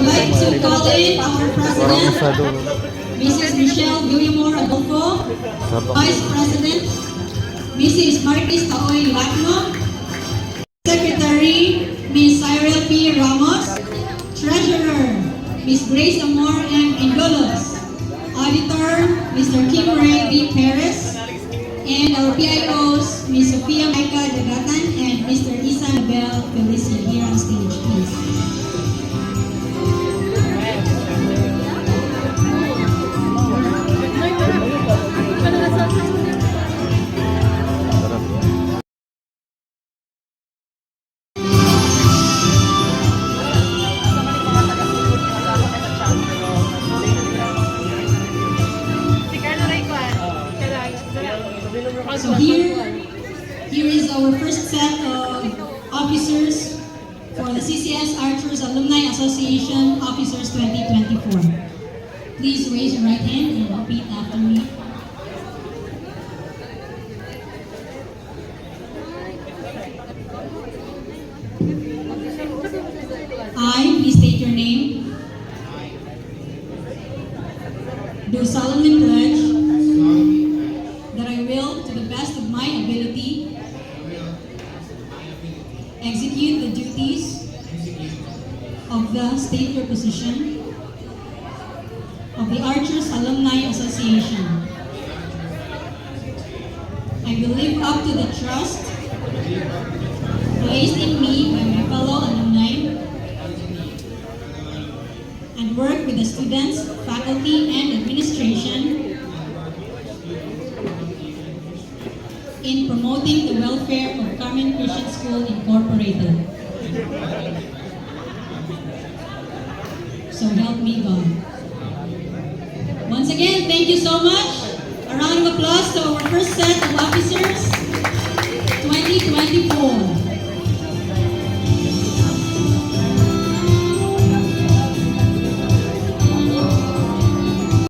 would like to call in our President, Mrs. Michelle Villamor Adolfo, Vice President, Mrs. Marquis Taoy Lacno, Secretary, Ms. Cyril P. Ramos, Treasurer, Ms. Grace Amor M. Indolos, Auditor, Mr. Kim Ray B. Perez, and our PIOs, Ms. Sofia Micah Dagatan and Mr. Isan Bell Felicia here on stage, please. So here is our first set of officers for the CCS Archers Alumni Association Officers 2024. Please raise your right hand and repeat after me. I, please state your name, do solemnly pledge that I will, to the best of my ability, execute the duties of the state your position of the Archers Alumni Association. I will live up to the trust placed in me by my fellow alumni and work with the students, faculty, and administration in promoting the welfare of Carmen Christian School Incorporated. So help me God. Once again, thank you so much. A round of applause to our first set of officers.